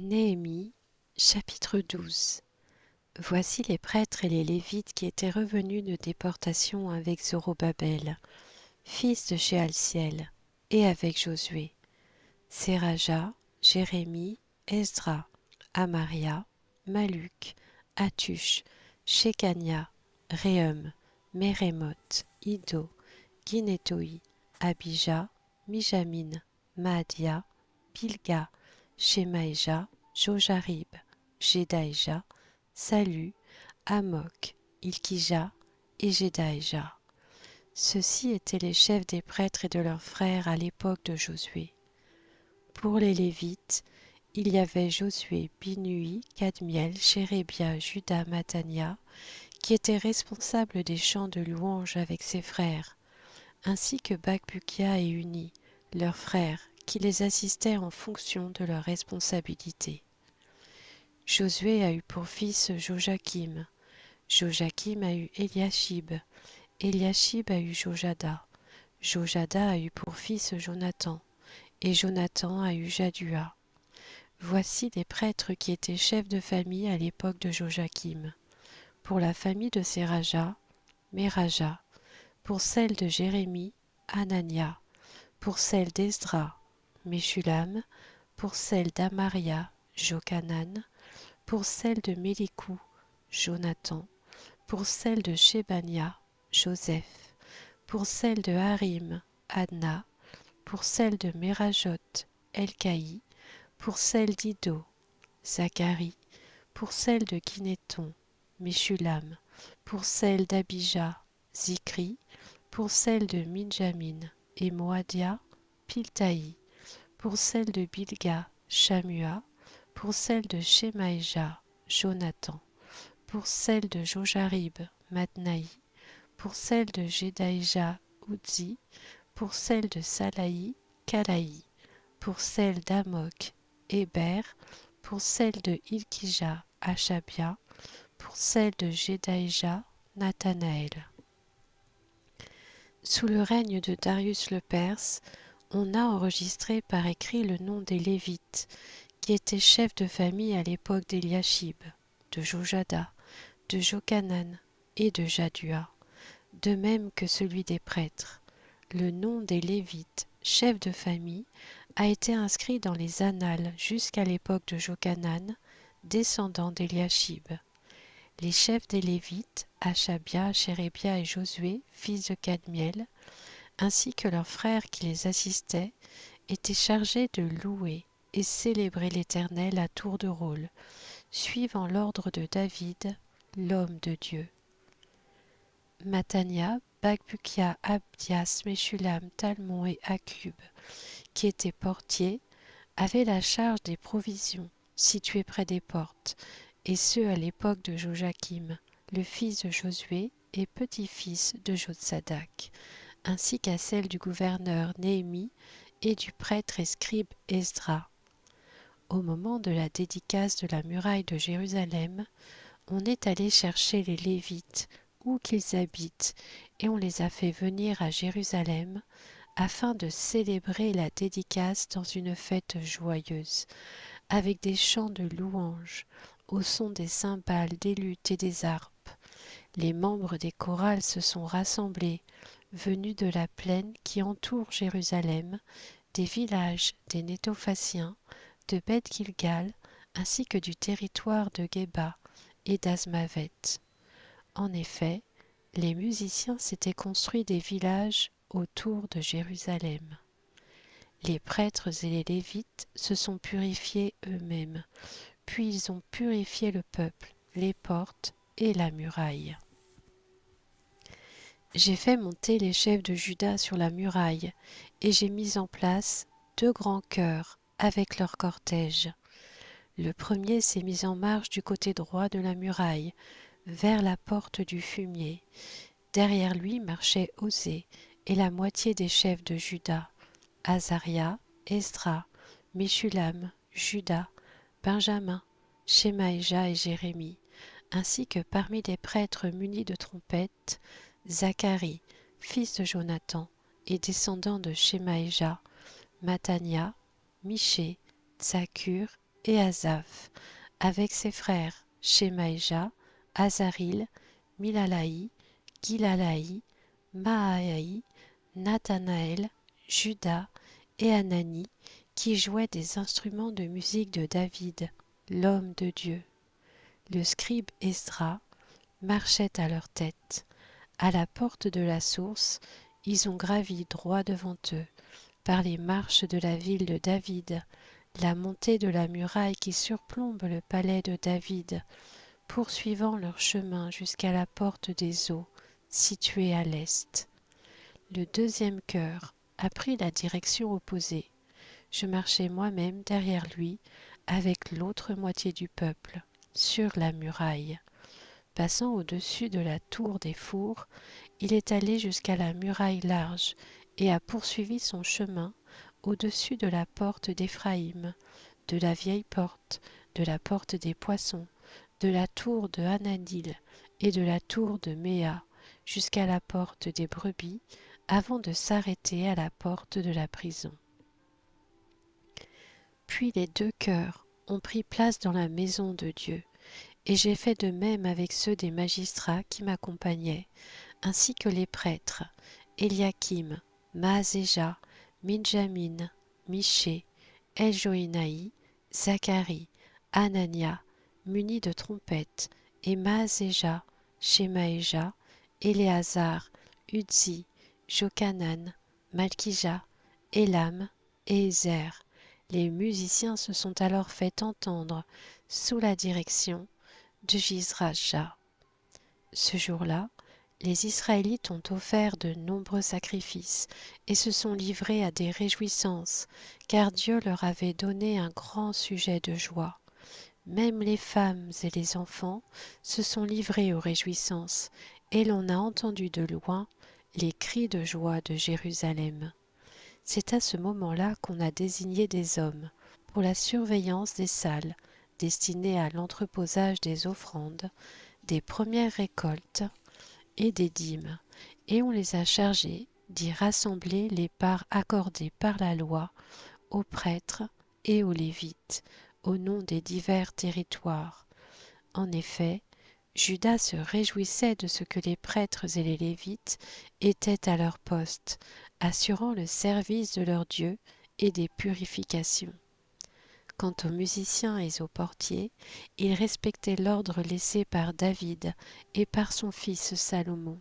Néhémie, chapitre 12. Voici les prêtres et les Lévites qui étaient revenus de déportation avec Zorobabel, fils de Shealtiel, et avec Josué, Séraja, Jérémie, Esdra, Amaria, Maluc, Hatush, Shekania, Réhum, Mérémoth, Iddo, Guinétoi, Abija, Mijamin, Maadia, Bilga, Shemaïja, Jojarib, Jedaïja, Salu, Amok, Ilkija et Jedaïja. Ceux-ci étaient les chefs des prêtres et de leurs frères à l'époque de Josué. Pour les Lévites, il y avait Josué, Binui, Kadmiel, Chérébia, Juda, Mathania, qui étaient responsables des chants de louange avec ses frères, ainsi que Bakbukia et Uni, leurs frères, qui les assistaient en fonction de leur responsabilité. Josué a eu pour fils Jojakim, Jojakim a eu Eliashib, Eliashib a eu Jojada, Jojada a eu pour fils Jonathan, et Jonathan a eu Jadua. Voici les prêtres qui étaient chefs de famille à l'époque de Jojakim. Pour la famille de Séraja, Méraja, pour celle de Jérémie, Anania, pour celle d'Esdra, Meshulam, pour celle d'Amaria, Jochanan, pour celle de Mélikou, Jonathan, pour celle de Shébania, Joseph, pour celle de Harim, Adna, pour celle de Mérajot, Elkaï, pour celle d'Iddo, Zacharie, pour celle de Guinéton, Meshulam, pour celle d'Abija, Zikri, pour celle de Minjamin et Moadia, Piltaï, pour celle de Bilga, Shamua, pour celle de Shemaïja, Jonathan, pour celle de Jojarib, Matnaï, pour celle de Jedaïja, Udzi, pour celle de Salaï, Kalaï, pour celle d'Amok, Héber, pour celle de Ilkija, Achabia, pour celle de Jedaïja, Nathanaël. Sous le règne de Darius le Perse, on a enregistré par écrit le nom des Lévites, qui étaient chefs de famille à l'époque d'Eliashib, de Jojada, de Jochanan et de Jadua, de même que celui des prêtres. Le nom des Lévites, chefs de famille, a été inscrit dans les annales jusqu'à l'époque de Jochanan, descendant d'Eliashib. Les chefs des Lévites, Achabia, Chérébia et Josué, fils de Kadmiel, ainsi que leurs frères qui les assistaient, étaient chargés de louer et célébrer l'Éternel à tour de rôle, suivant l'ordre de David, l'homme de Dieu. Mathania, Bakbukia, Abdias, Meshulam, Talmon et Akub, qui étaient portiers, avaient la charge des provisions situées près des portes, et ce à l'époque de Jojakim, le fils de Josué et petit-fils de Jotsadak, ainsi qu'à celle du gouverneur Néhémie et du prêtre et scribe Esdra. Au moment de la dédicace de la muraille de Jérusalem, on est allé chercher les Lévites où qu'ils habitent, et on les a fait venir à Jérusalem afin de célébrer la dédicace dans une fête joyeuse, avec des chants de louanges, au son des cymbales, des luths et des harpes. Les membres des chorales se sont rassemblés, venus de la plaine qui entoure Jérusalem, des villages des Nétophaciens, de Beth-Gilgal, ainsi que du territoire de Géba et d'Azmavet. En effet, les musiciens s'étaient construits des villages autour de Jérusalem. Les prêtres et les Lévites se sont purifiés eux-mêmes, puis ils ont purifié le peuple, les portes et la muraille. J'ai fait monter les chefs de Juda sur la muraille, et j'ai mis en place 2 grands chœurs avec leur cortège. Le premier s'est mis en marche du côté droit de la muraille, vers la porte du fumier. Derrière lui marchaient Osée et la moitié des chefs de Juda, Azaria, Esdra, Meshulam, Juda, Benjamin, Shemaïja et Jérémie, ainsi que parmi les prêtres munis de trompettes, Zacharie, fils de Jonathan et descendant de Shemaïja, Mathania, Michée, Tzakur et Asaph, avec ses frères Shemaïja, Azaril, Milalaï, Gilalaï, Mahaï, Nathanaël, Juda et Anani, qui jouaient des instruments de musique de David, l'homme de Dieu. Le scribe Esdra marchait à leur tête. À la porte de la source, ils ont gravi droit devant eux, par les marches de la ville de David, la montée de la muraille qui surplombe le palais de David, poursuivant leur chemin jusqu'à la porte des eaux, située à l'est. Le deuxième chœur a pris la direction opposée. Je marchai moi-même derrière lui, avec l'autre moitié du peuple, sur la muraille. Passant au-dessus de la tour des fours, il est allé jusqu'à la muraille large et a poursuivi son chemin au-dessus de la porte d'Éphraïm, de la vieille porte, de la porte des poissons, de la tour de Hananil et de la tour de Méa, jusqu'à la porte des brebis, avant de s'arrêter à la porte de la prison. Puis les deux chœurs ont pris place dans la maison de Dieu, et j'ai fait de même avec ceux des magistrats qui m'accompagnaient, ainsi que les prêtres, Eliakim, Maazéja, Minjamin, Michée, Eljoénaï, Zacharie, Anania, munis de trompettes, et Maazéja, Shemaéja, Éléazar, Udzi, Jochanan, Malkija, Élam et Ézer. Les musiciens se sont alors fait entendre sous la direction de Jizraja. Ce jour-là, les Israélites ont offert de nombreux sacrifices et se sont livrés à des réjouissances, car Dieu leur avait donné un grand sujet de joie. Même les femmes et les enfants se sont livrés aux réjouissances, et l'on a entendu de loin les cris de joie de Jérusalem. C'est à ce moment-là qu'on a désigné des hommes pour la surveillance des salles destinées à l'entreposage des offrandes, des premières récoltes et des dîmes, et on les a chargés d'y rassembler les parts accordées par la loi aux prêtres et aux Lévites, au nom des divers territoires. En effet, Juda se réjouissait de ce que les prêtres et les Lévites étaient à leur poste, assurant le service de leur Dieu et des purifications. Quant aux musiciens et aux portiers, ils respectaient l'ordre laissé par David et par son fils Salomon.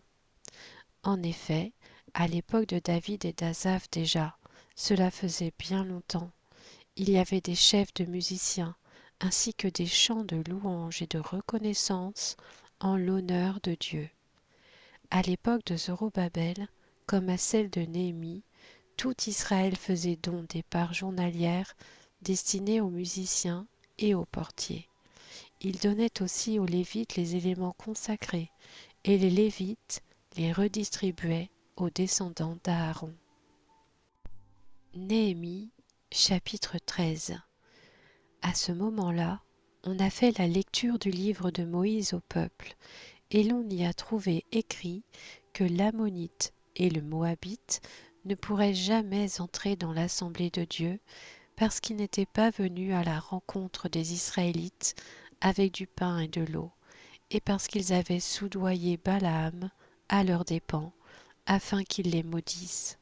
En effet, à l'époque de David et d'Asaph déjà, cela faisait bien longtemps, il y avait des chefs de musiciens, ainsi que des chants de louange et de reconnaissance en l'honneur de Dieu. À l'époque de Zorobabel, comme à celle de Néhémie, tout Israël faisait don des parts journalières destinées aux musiciens et aux portiers. Il donnait aussi aux Lévites les éléments consacrés, et les Lévites les redistribuaient aux descendants d'Aaron. Néhémie, chapitre 13. À ce moment-là, on a fait la lecture du livre de Moïse au peuple, et l'on y a trouvé écrit que l'Ammonite et le Moabite ne pourraient jamais entrer dans l'assemblée de Dieu, parce qu'ils n'étaient pas venus à la rencontre des Israélites avec du pain et de l'eau, et parce qu'ils avaient soudoyé Balaam à leurs dépens, afin qu'il les maudisse.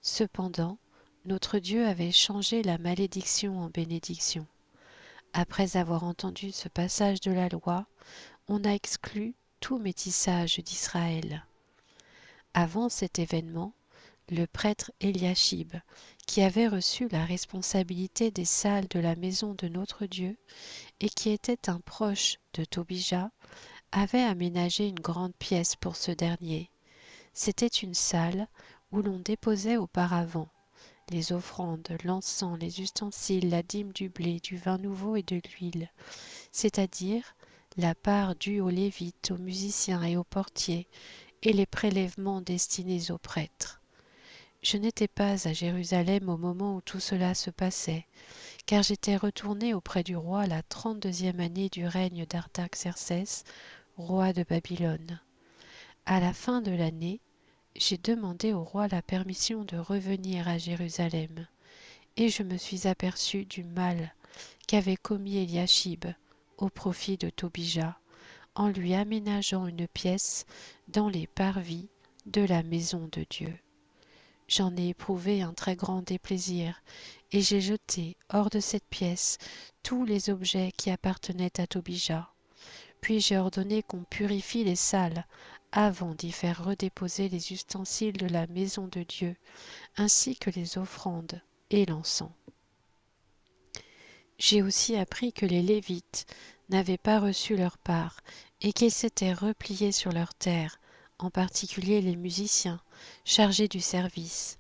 Cependant, notre Dieu avait changé la malédiction en bénédiction. Après avoir entendu ce passage de la loi, on a exclu tout métissage d'Israël. Avant cet événement, le prêtre Eliashib, qui avait reçu la responsabilité des salles de la maison de notre Dieu et qui était un proche de Tobija, avait aménagé une grande pièce pour ce dernier. C'était une salle où l'on déposait auparavant les offrandes, l'encens, les ustensiles, la dîme du blé, du vin nouveau et de l'huile, c'est-à-dire la part due aux Lévites, aux musiciens et aux portiers, et les prélèvements destinés aux prêtres. Je n'étais pas à Jérusalem au moment où tout cela se passait, car j'étais retourné auprès du roi la 32e année du règne d'Artaxercès, roi de Babylone. À la fin de l'année, j'ai demandé au roi la permission de revenir à Jérusalem, et je me suis aperçu du mal qu'avait commis Eliashib au profit de Tobija, en lui aménageant une pièce dans les parvis de la maison de Dieu. J'en ai éprouvé un très grand déplaisir, et j'ai jeté hors de cette pièce tous les objets qui appartenaient à Tobija. Puis j'ai ordonné qu'on purifie les salles avant d'y faire redéposer les ustensiles de la maison de Dieu, ainsi que les offrandes et l'encens. J'ai aussi appris que les Lévites n'avaient pas reçu leur part et qu'ils s'étaient repliés sur leurs terres, en particulier les musiciens chargés du service.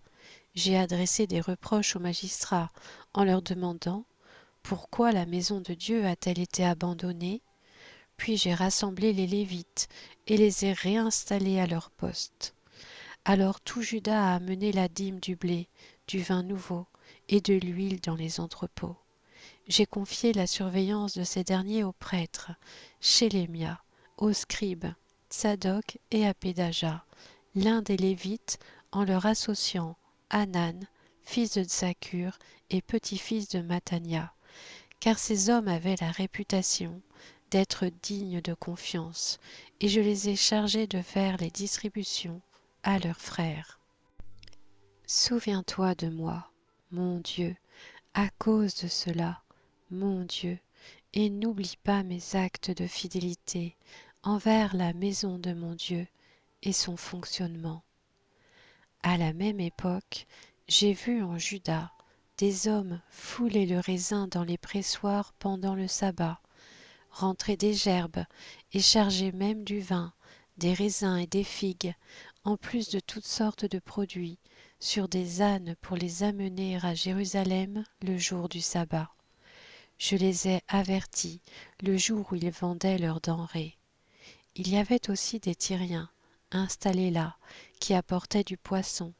J'ai adressé des reproches aux magistrats en leur demandant pourquoi la maison de Dieu a-t-elle été abandonnée. Puis j'ai rassemblé les Lévites et les ai réinstallés à leur poste. Alors tout Juda a amené la dîme du blé, du vin nouveau et de l'huile dans les entrepôts. J'ai confié la surveillance de ces derniers aux prêtres, Shélémia, aux scribes, Tsadok et à Pédaja, l'un des Lévites, en leur associant Hanan, fils de Tsakur et petit-fils de Mattania, car ces hommes avaient la réputation d'être dignes de confiance, et je les ai chargés de faire les distributions à leurs frères. Souviens-toi de moi, mon Dieu, à cause de cela, mon Dieu, et n'oublie pas mes actes de fidélité envers la maison de mon Dieu et son fonctionnement. À la même époque, j'ai vu en Juda des hommes fouler le raisin dans les pressoirs pendant le sabbat, rentrer des gerbes et charger même du vin, des raisins et des figues, en plus de toutes sortes de produits, sur des ânes pour les amener à Jérusalem le jour du sabbat. Je les ai avertis le jour où ils vendaient leurs denrées. Il y avait aussi des Tyriens installés là, qui apportaient du poisson,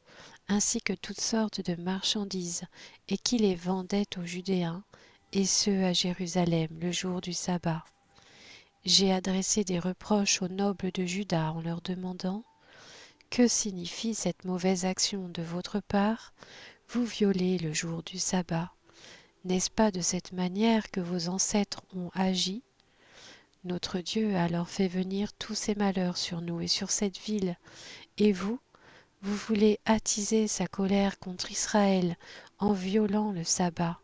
ainsi que toutes sortes de marchandises, et qui les vendaient aux Judéens, et ceux à Jérusalem le jour du sabbat. J'ai adressé des reproches aux nobles de Juda en leur demandant « Que signifie cette mauvaise action de votre part? Vous violez le jour du sabbat. N'est-ce pas de cette manière que vos ancêtres ont agi? Notre Dieu a alors fait venir tous ces malheurs sur nous et sur cette ville, et vous voulez attiser sa colère contre Israël en violant le sabbat.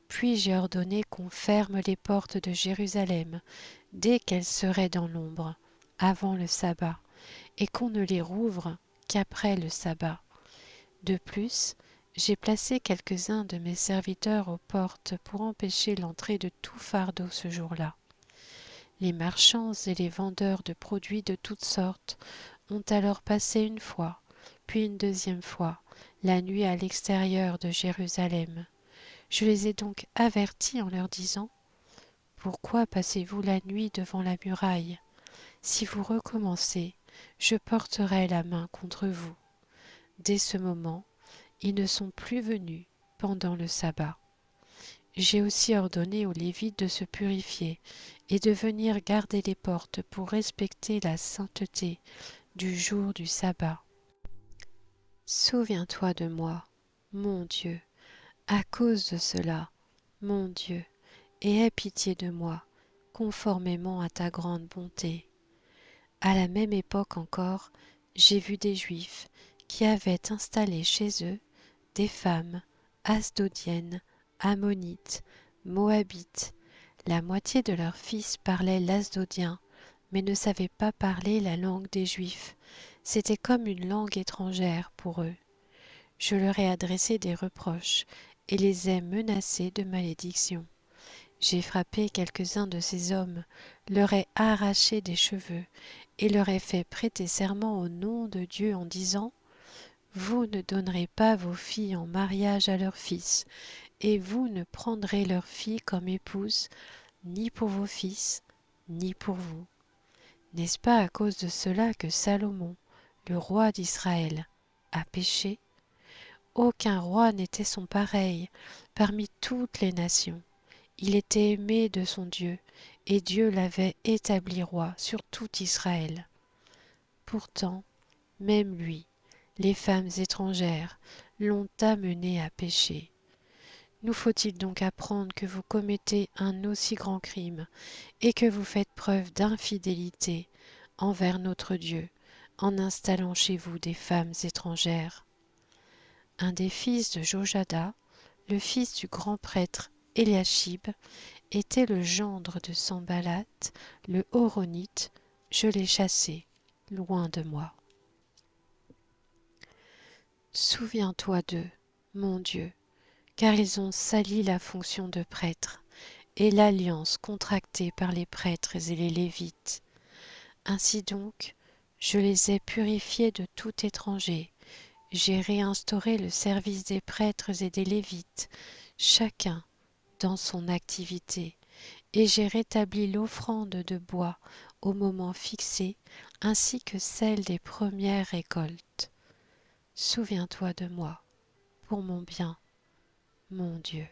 Puis j'ai ordonné qu'on ferme les portes de Jérusalem dès qu'elles seraient dans l'ombre, avant le sabbat, et qu'on ne les rouvre qu'après le sabbat. De plus, j'ai placé quelques-uns de mes serviteurs aux portes pour empêcher l'entrée de tout fardeau ce jour-là. Les marchands et les vendeurs de produits de toutes sortes ont alors passé une fois, puis une deuxième fois, la nuit à l'extérieur de Jérusalem. Je les ai donc avertis en leur disant « Pourquoi passez-vous la nuit devant la muraille? Si vous recommencez, je porterai la main contre vous. » Dès ce moment, ils ne sont plus venus pendant le sabbat. J'ai aussi ordonné aux Lévites de se purifier et de venir garder les portes pour respecter la sainteté du jour du sabbat. Souviens-toi de moi, mon Dieu, à cause de cela, mon Dieu, et aie pitié de moi, conformément à ta grande bonté. À la même époque encore, j'ai vu des Juifs qui avaient installé chez eux des femmes asdodiennes, ammonites, moabites. La moitié de leurs fils parlaient l'asdodien, mais ne savaient pas parler la langue des Juifs. C'était comme une langue étrangère pour eux. Je leur ai adressé des reproches et les ai menacés de malédiction. J'ai frappé quelques-uns de ces hommes, leur ai arraché des cheveux et leur ai fait prêter serment au nom de Dieu en disant « Vous ne donnerez pas vos filles en mariage à leurs fils, et vous ne prendrez leurs filles comme épouses, ni pour vos fils, ni pour vous. » N'est-ce pas à cause de cela que Salomon, le roi d'Israël, a péché? Aucun roi n'était son pareil parmi toutes les nations. Il était aimé de son Dieu, et Dieu l'avait établi roi sur tout Israël. Pourtant, même lui, les femmes étrangères l'ont amené à pécher. Nous faut-il donc apprendre que vous commettez un aussi grand crime et que vous faites preuve d'infidélité envers notre Dieu en installant chez vous des femmes étrangères? Un des fils de Jojada, le fils du grand prêtre Eliashib, était le gendre de Sanballat, le Horonite. Je l'ai chassé, loin de moi. Souviens-toi d'eux, mon Dieu, car ils ont sali la fonction de prêtre et l'alliance contractée par les prêtres et les Lévites. Ainsi donc, je les ai purifiés de tout étranger. J'ai réinstauré le service des prêtres et des Lévites, chacun dans son activité, et j'ai rétabli l'offrande de bois au moment fixé, ainsi que celle des premières récoltes. Souviens-toi de moi, pour mon bien, mon Dieu.